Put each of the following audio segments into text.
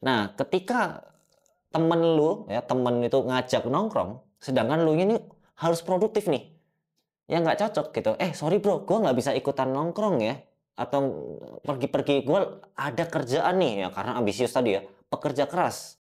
Nah, ketika temen lu ya, temen itu ngajak nongkrong, sedangkan lu ini harus produktif nih, ya nggak cocok gitu. Sorry bro, gua nggak bisa ikutan nongkrong ya, atau pergi-pergi, gua ada kerjaan nih ya, karena ambisius tadi ya, pekerja keras.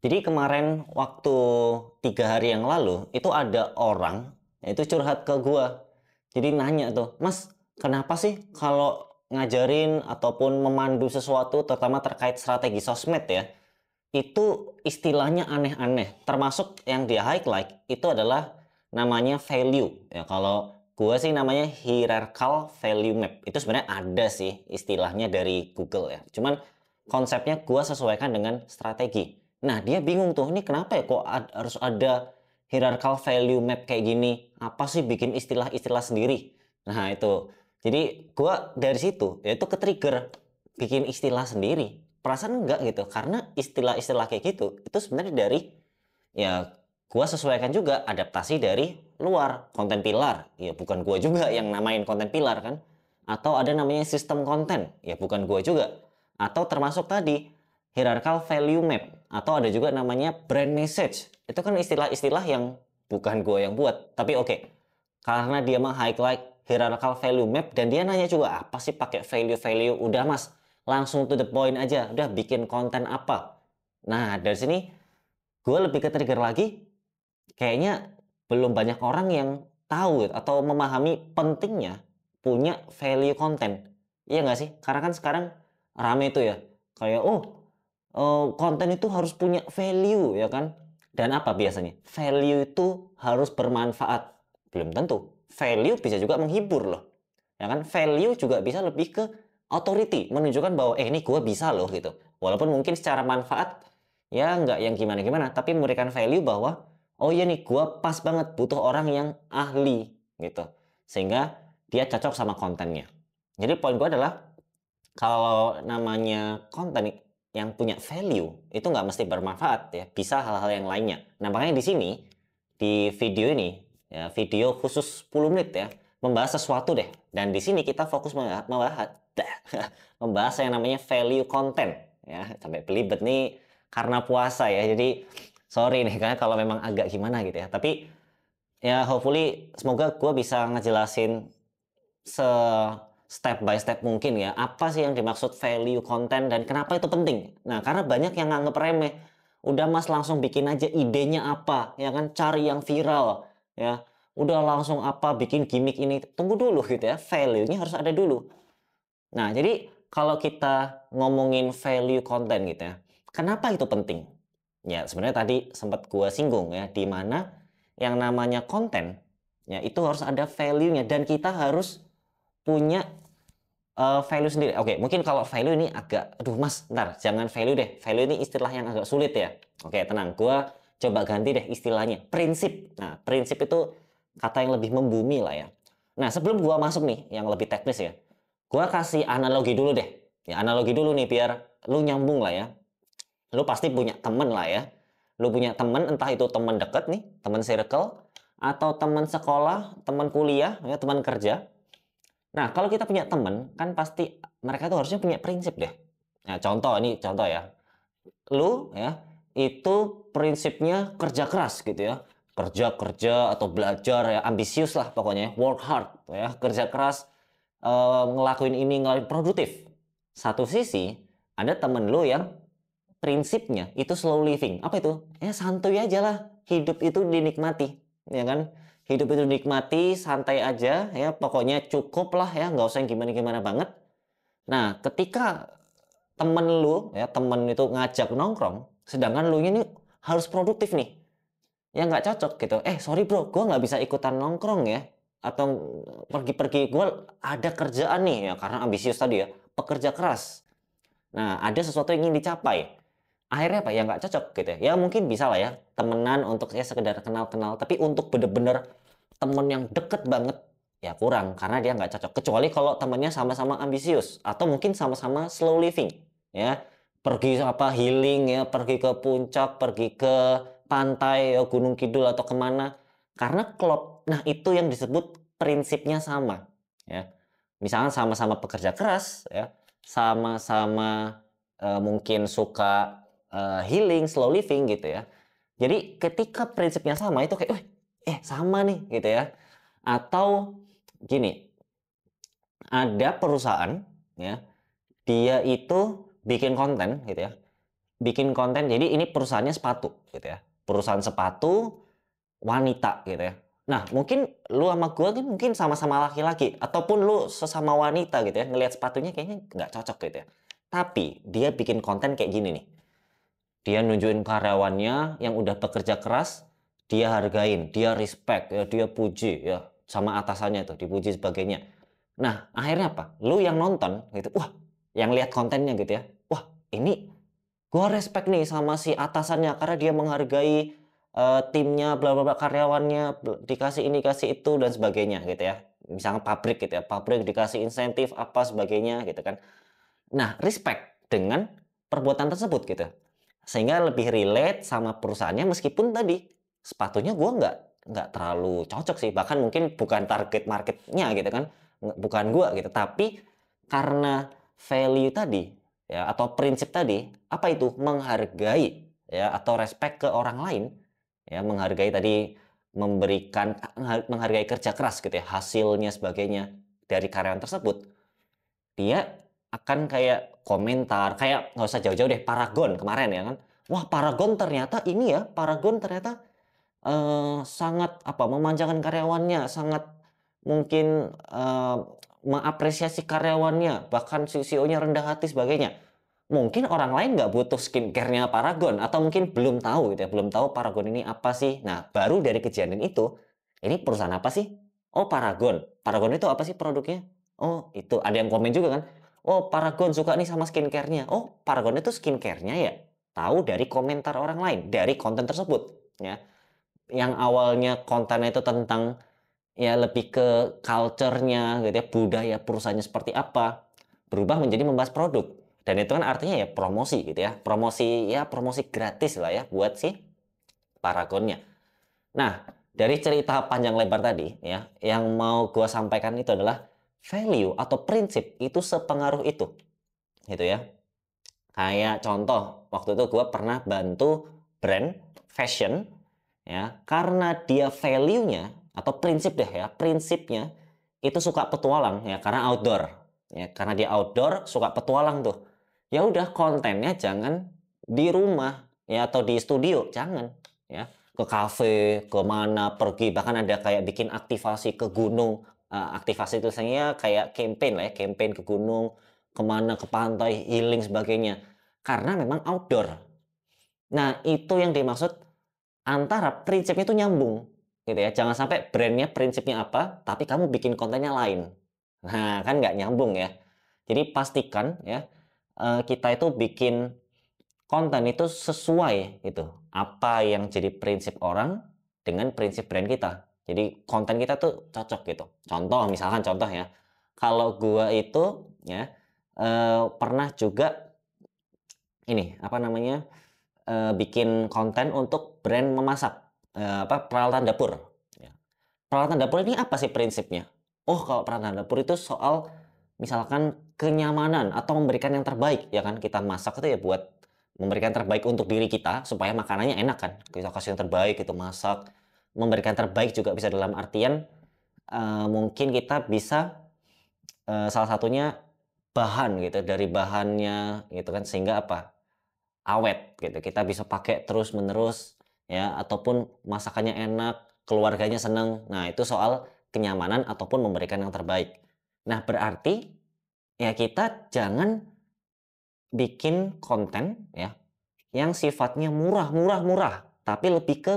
Jadi kemarin waktu 3 hari yang lalu itu ada orang ya itu curhat ke gua. Jadi nanya tuh, Mas, kenapa sih kalau ngajarin ataupun memandu sesuatu terutama terkait strategi sosmed ya, itu istilahnya aneh-aneh. Termasuk yang dia highlight itu adalah namanya value. Ya kalau gua sih namanya hierarchical value map. Itu sebenarnya ada sih istilahnya dari Google ya. Cuman konsepnya gua sesuaikan dengan strategi. Nah, dia bingung tuh, ini kenapa ya kok harus ada hierarchical value map kayak gini? Apa sih bikin istilah-istilah sendiri? Nah, itu. Jadi gua dari situ yaitu ke-trigger bikin istilah sendiri. Perasaan enggak gitu, karena istilah-istilah kayak gitu itu sebenarnya dari ya gua sesuaikan juga adaptasi dari luar, konten pilar. Ya bukan gua juga yang namain konten pilar kan. Atau ada namanya sistem konten, ya bukan gua juga. Atau termasuk tadi hierarchical value map atau ada juga namanya brand message. Itu kan istilah-istilah yang bukan gua yang buat. Tapi oke, karena dia meng-highlight hierarchical value map dan dia nanya juga apa sih pakai value-value, udah mas langsung to the point aja, udah bikin konten apa. Nah dari sini gue lebih ke trigger lagi, kayaknya belum banyak orang yang tahu atau memahami pentingnya punya value konten. Iya nggak sih? Karena kan sekarang rame itu ya, kayak konten itu harus punya value ya kan. Dan apa biasanya value itu harus bermanfaat? Belum tentu. Value bisa juga menghibur loh, ya kan. Value juga bisa lebih ke authority, menunjukkan bahwa ini gue bisa loh gitu. Walaupun mungkin secara manfaat ya nggak yang gimana-gimana, tapi memberikan value bahwa oh iya nih gue pas banget butuh orang yang ahli gitu, sehingga dia cocok sama kontennya. Jadi poin gue adalah kalau namanya konten yang punya value itu nggak mesti bermanfaat ya, bisa hal-hal yang lainnya. Nah makanya di sini di video ini ya, video khusus 10 menit ya, membahas sesuatu deh. Dan di sini kita fokus membahas membahas yang namanya value content ya. Sampai belibet nih karena puasa ya. Jadi sorry nih karena kalau memang agak gimana gitu ya. Tapi ya hopefully semoga gue bisa ngejelasin se step by step mungkin ya, apa sih yang dimaksud value konten dan kenapa itu penting. Nah, karena banyak yang nganggep remeh. Udah mas langsung bikin aja idenya apa, ya kan, cari yang viral, ya. Udah langsung apa, bikin gimmick ini. Tunggu dulu gitu ya, value-nya harus ada dulu. Nah, jadi kalau kita ngomongin value konten gitu ya, kenapa itu penting? Ya, sebenarnya tadi sempat gua singgung ya, di mana yang namanya konten, ya itu harus ada value-nya dan kita harus punya value sendiri. Oke, mungkin kalau value ini agak, aduh mas, ntar jangan value deh. Value ini istilah yang agak sulit ya. Oke, tenang. Gua coba ganti deh istilahnya. Prinsip. Nah, prinsip itu kata yang lebih membumi lah ya. Nah, sebelum gua masuk nih yang lebih teknis ya, gua kasih analogi dulu deh. Ya, analogi dulu nih biar lu nyambung lah ya. Lu pasti punya temen lah ya. Lu punya temen, entah itu temen deket nih, temen circle, atau temen sekolah, temen kuliah, ya, teman kerja. Nah, kalau kita punya temen, kan pasti mereka tuh harusnya punya prinsip deh. Nah, contoh, ini contoh ya. Lu ya, itu prinsipnya kerja keras gitu ya. Kerja-kerja atau belajar ya, ambisius lah pokoknya. Work hard ya, kerja keras, ngelakuin ini, ngelakuin produktif. Satu sisi, ada temen lu yang prinsipnya itu slow living. Apa itu? Ya santuy aja lah. Hidup itu dinikmati, ya kan? Hidup itu dinikmati, santai aja ya. Pokoknya cukup lah ya, nggak usah yang gimana-gimana banget. Nah, ketika temen itu ngajak nongkrong, sedangkan lu ini harus produktif nih. Ya nggak cocok gitu. Sorry bro, gue nggak bisa ikutan nongkrong ya. Atau pergi-pergi, gue ada kerjaan nih ya, karena ambisius tadi ya. Pekerja keras. Nah, ada sesuatu yang ingin dicapai. Akhirnya apa? Ya nggak cocok gitu ya. Ya mungkin bisa lah ya, temenan untuk ya sekedar kenal-kenal. Tapi untuk bener-bener temen yang deket banget, ya kurang. Karena dia nggak cocok. Kecuali kalau temennya sama-sama ambisius. Atau mungkin sama-sama slow living. Ya, pergi apa healing ya, pergi ke puncak, pergi ke pantai, ya, Gunung Kidul atau kemana. Karena klop. Nah, itu yang disebut prinsipnya sama, ya. Misalnya sama-sama pekerja keras, ya, sama-sama mungkin suka healing, slow living gitu ya. Jadi ketika prinsipnya sama itu kayak, sama nih gitu ya. Atau gini, ada perusahaan ya, dia itu bikin konten gitu ya. Bikin konten, jadi ini perusahaannya sepatu gitu ya. Perusahaan sepatu wanita gitu ya. Nah, mungkin lu sama gua kan mungkin sama-sama laki-laki ataupun lu sesama wanita gitu ya, ngelihat sepatunya kayaknya nggak cocok gitu ya. Tapi dia bikin konten kayak gini nih. Dia nunjukin karyawannya yang udah bekerja keras, dia hargain, dia respect, ya, dia puji ya sama atasannya tuh, dipuji sebagainya. Nah, akhirnya apa? Lu yang nonton gitu, wah, yang lihat kontennya gitu ya. Wah, ini gua respect nih sama si atasannya karena dia menghargai timnya, bla bla bla, karyawannya dikasih ini, kasih itu dan sebagainya gitu ya. Misalnya pabrik gitu ya, pabrik dikasih insentif apa sebagainya gitu kan. Nah, respect dengan perbuatan tersebut gitu. Sehingga lebih relate sama perusahaannya meskipun tadi sepatunya gua nggak terlalu cocok sih, bahkan mungkin bukan target marketnya gitu kan, bukan gua gitu. Tapi karena value tadi ya atau prinsip tadi, apa itu? Menghargai ya atau respect ke orang lain ya, menghargai tadi memberikan menghargai kerja keras gitu ya, hasilnya sebagainya dari karyawan tersebut. Dia akan kayak komentar, kayak nggak usah jauh-jauh deh, Paragon kemarin ya kan. Wah, Paragon ternyata ini ya, Paragon ternyata sangat apa, memanjakan karyawannya, sangat mungkin mengapresiasi karyawannya, bahkan si CEO-nya rendah hati sebagainya. Mungkin orang lain nggak butuh skincare-nya Paragon atau mungkin belum tahu gitu ya, belum tahu Paragon ini apa sih. Nah, baru dari kejadian itu, ini perusahaan apa sih? Oh, Paragon. Paragon itu apa sih produknya? Oh, itu ada yang komen juga kan. Oh, Paragon suka nih sama skincare-nya. Oh, Paragon itu skincare-nya ya. Tahu dari komentar orang lain, dari konten tersebut, ya. Yang awalnya kontennya itu tentang ya lebih ke culture-nya gitu ya, budaya perusahaannya seperti apa, berubah menjadi membahas produk. Dan itu kan artinya ya promosi gitu ya. Promosi ya promosi gratis lah ya buat si Paragonnya. Nah, dari cerita panjang lebar tadi ya, yang mau gua sampaikan itu adalah value atau prinsip itu sepengaruh itu gitu ya. Kayak contoh, waktu itu gua pernah bantu brand fashion ya, karena dia value-nya atau prinsip deh ya, prinsipnya itu suka petualang ya, karena outdoor ya, karena dia outdoor suka petualang tuh. Ya udah, kontennya jangan di rumah ya atau di studio, jangan ya. Ke kafe, ke mana pergi, bahkan ada kayak bikin aktivasi ke gunung. Aktivasi tulisannya kayak campaign lah ya, campaign ke gunung, kemana, ke pantai, healing sebagainya. Karena memang outdoor. Nah, itu yang dimaksud antara prinsipnya itu nyambung gitu ya. Jangan sampai brandnya prinsipnya apa, tapi kamu bikin kontennya lain. Nah, kan nggak nyambung ya. Jadi pastikan ya, kita itu bikin konten itu sesuai gitu. Apa yang jadi prinsip orang dengan prinsip brand kita. Jadi konten kita tuh cocok gitu. Contoh, misalkan contoh ya. Kalau gua itu ya pernah juga ini apa namanya, bikin konten untuk brand memasak, apa, peralatan dapur, ya. Peralatan dapur ini apa sih prinsipnya? Oh, kalau peralatan dapur itu soal misalkan kenyamanan atau memberikan yang terbaik, ya kan. Kita masak itu ya buat memberikan terbaik untuk diri kita supaya makanannya enak kan. Kita kasih yang terbaik, itu masak. Memberikan terbaik juga bisa dalam artian, mungkin kita bisa, salah satunya bahan gitu, dari bahannya gitu kan, sehingga apa, awet gitu, kita bisa pakai terus-menerus ya, ataupun masakannya enak, keluarganya seneng. Nah, itu soal kenyamanan ataupun memberikan yang terbaik. Nah, berarti ya kita jangan bikin konten ya yang sifatnya murah murah murah, tapi lebih ke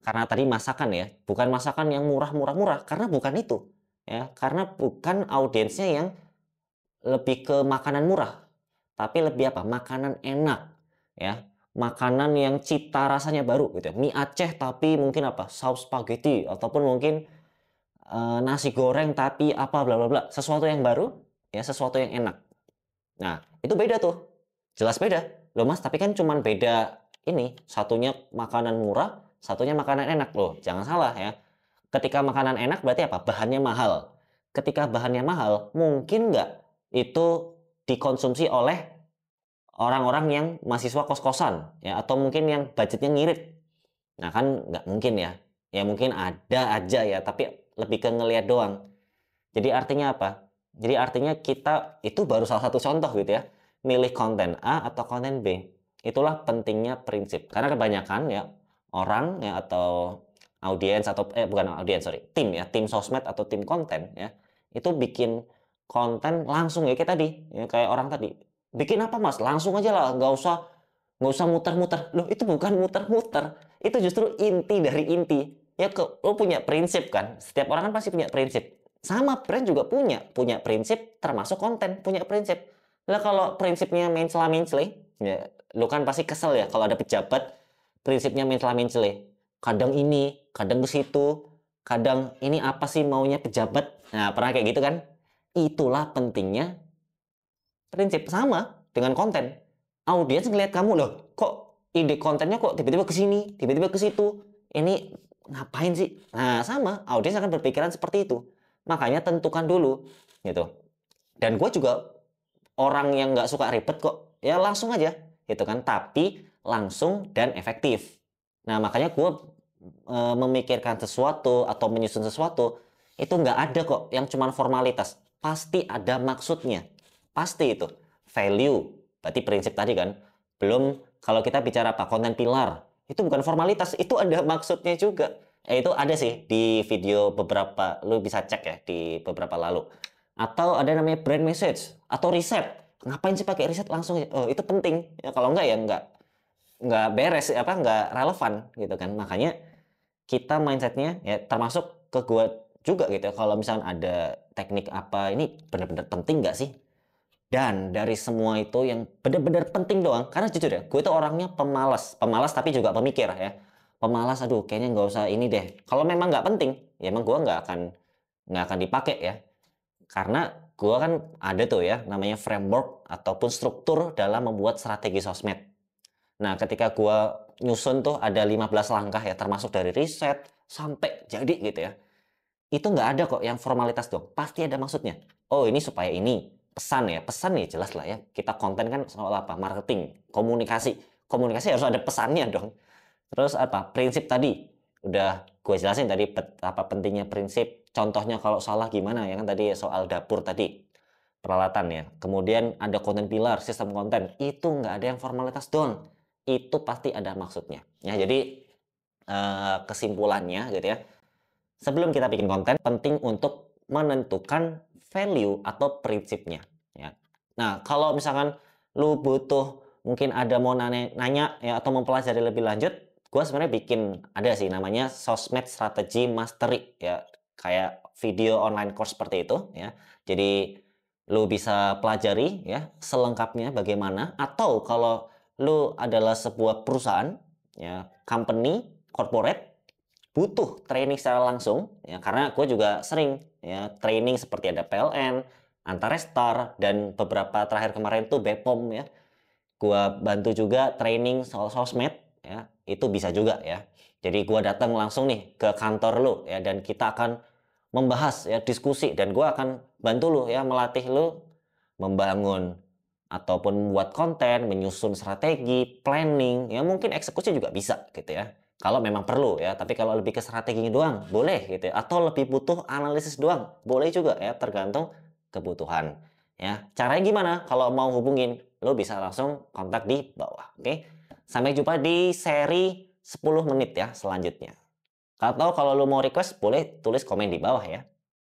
karena tadi masakan ya, bukan masakan yang murah murah murah, karena bukan itu ya, karena bukan audiensnya yang lebih ke makanan murah, tapi lebih apa? Makanan enak, ya. Makanan yang cita rasanya baru gitu ya. Mie Aceh tapi mungkin apa? Saus spaghetti ataupun mungkin nasi goreng tapi apa bla bla bla. Sesuatu yang baru, ya, sesuatu yang enak. Nah, itu beda tuh. Jelas beda. Loh Mas, tapi kan cuman beda ini, satunya makanan murah, satunya makanan enak loh. Jangan salah ya. Ketika makanan enak berarti apa? Bahannya mahal. Ketika bahannya mahal, mungkin nggak itu dikonsumsi oleh orang-orang yang mahasiswa kos-kosan ya, atau mungkin yang budgetnya ngirit. Nah kan nggak mungkin ya. Ya mungkin ada aja ya, tapi lebih ke ngelihat doang. Jadi artinya apa? Jadi artinya kita itu baru salah satu contoh gitu ya. Milih konten A atau konten B. Itulah pentingnya prinsip. Karena kebanyakan ya orang ya, atau audiens, atau bukan audiens, sorry, tim ya, tim sosmed atau tim konten ya, itu bikin konten langsung ya, kayak tadi ya, kayak orang tadi. Bikin apa Mas? Langsung aja lah, nggak usah muter-muter. Loh, itu bukan muter-muter. Itu justru inti dari inti. Ya, lo punya prinsip kan? Setiap orang kan pasti punya prinsip. Sama brand juga punya prinsip, termasuk konten punya prinsip. Lah kalau prinsipnya mencela-mencele, ya lu kan pasti kesel ya kalau ada pejabat prinsipnya mencela-mencele. Kadang ini, kadang ke situ, kadang ini apa sih maunya pejabat. Nah, pernah kayak gitu kan? Itulah pentingnya prinsip. Sama dengan konten. Audiens ngelihat kamu loh, kok ide kontennya kok tiba-tiba ke sini, tiba-tiba ke situ. Ini ngapain sih? Nah, sama, audiens akan berpikiran seperti itu. Makanya tentukan dulu gitu. Dan gue juga orang yang nggak suka ribet kok. Ya langsung aja gitu kan. Tapi langsung dan efektif. Nah, makanya gue memikirkan sesuatu atau menyusun sesuatu itu nggak ada kok yang cuma formalitas. Pasti ada maksudnya. Pasti itu. Value. Berarti prinsip tadi kan. Belum kalau kita bicara apa? Konten pilar. Itu bukan formalitas. Itu ada maksudnya juga. Itu ada sih di video beberapa, lu bisa cek ya di beberapa lalu. Atau ada namanya brand message atau riset. Ngapain sih pakai riset langsung? Oh, itu penting. Ya kalau enggak ya enggak beres, apa enggak relevan gitu kan. Makanya kita mindsetnya ya, termasuk ke gua juga gitu ya. Kalau misalnya ada teknik apa, ini benar-benar penting nggak sih? Dan dari semua itu yang benar-benar penting doang, karena jujur ya, gue itu orangnya pemalas tapi juga pemikir ya. Pemalas, aduh kayaknya nggak usah ini deh. Kalau memang nggak penting, ya emang gue nggak akan dipakai ya. Karena gue kan ada tuh ya, namanya framework ataupun struktur dalam membuat strategi sosmed. Nah, ketika gue nyusun tuh ada 15 langkah ya, termasuk dari riset sampai jadi gitu ya. Itu nggak ada kok yang formalitas dong. Pasti ada maksudnya. Oh, ini supaya ini. Pesan ya. Pesan ya jelas lah ya. Kita konten kan soal apa? Marketing. Komunikasi. Komunikasi harus ada pesannya dong. Terus apa? Prinsip tadi. Udah gue jelasin tadi apa pentingnya prinsip. Contohnya kalau salah gimana ya kan tadi soal dapur tadi. Peralatan ya. Kemudian ada konten pilar, sistem konten. Itu nggak ada yang formalitas doang. Itu pasti ada maksudnya. Ya, jadi kesimpulannya gitu ya. Sebelum kita bikin konten, penting untuk menentukan value atau prinsipnya. Ya. Nah, kalau misalkan lu butuh, mungkin ada mau nanya ya, atau mempelajari lebih lanjut, gue sebenarnya bikin ada sih namanya Sosmed Strategy Mastery ya, kayak video online course seperti itu ya. Jadi lu bisa pelajari ya selengkapnya bagaimana, atau kalau lu adalah sebuah perusahaan ya, company, corporate, butuh training secara langsung ya, karena gue juga sering ya training seperti ada PLN, Antarestar, dan beberapa terakhir kemarin tuh Bepom ya. Gue bantu juga training soal sosmed ya, itu bisa juga ya. Jadi gue datang langsung nih ke kantor lu ya, dan kita akan membahas ya, diskusi, dan gue akan bantu lu ya, melatih lu membangun ataupun membuat konten, menyusun strategi, planning, ya mungkin eksekusi juga bisa gitu ya. Kalau memang perlu ya, tapi kalau lebih ke strateginya doang, boleh gitu ya. Atau lebih butuh analisis doang, boleh juga ya, tergantung kebutuhan. Ya, caranya gimana? Kalau mau hubungin, lo bisa langsung kontak di bawah. Oke? Sampai jumpa di seri 10 menit ya selanjutnya. Atau kalau lo mau request, boleh tulis komen di bawah ya.